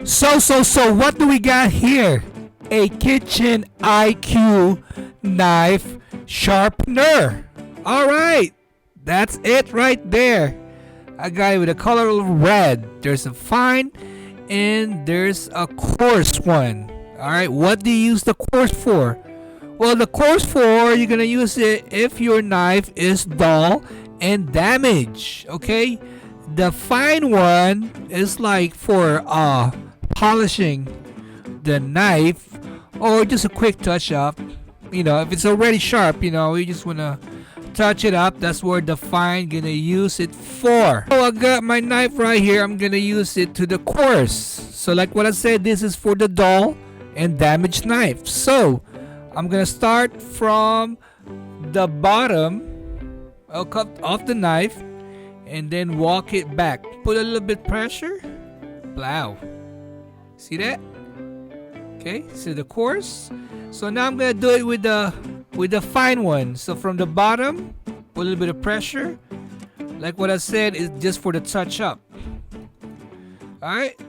So, what do we got here? A Kitcheniq knife sharpener. Alright, that's it right there. I got it with a color of red. There's a fine and there's a coarse one. Alright, what do you use the coarse for? Well, the coarse for, you're gonna use it if your knife is dull and damaged. Okay? The fine one is like for polishing the knife or just a quick touch up. You know, if it's already sharp, you know, you just wanna touch it up. That's where the fine gonna use it for. So I got my knife right here. I'm gonna use it to the coarse. So like what I said, this is for the dull and damaged knife. So I'm gonna start from the bottom. I'll cut off the knife and then walk it back. Put a little bit pressure. Blow. See that? Okay, so the coarse. So now I'm gonna do it with the fine one. So from the bottom, put a little bit of pressure. Like what I said, is just for the touch up. Alright,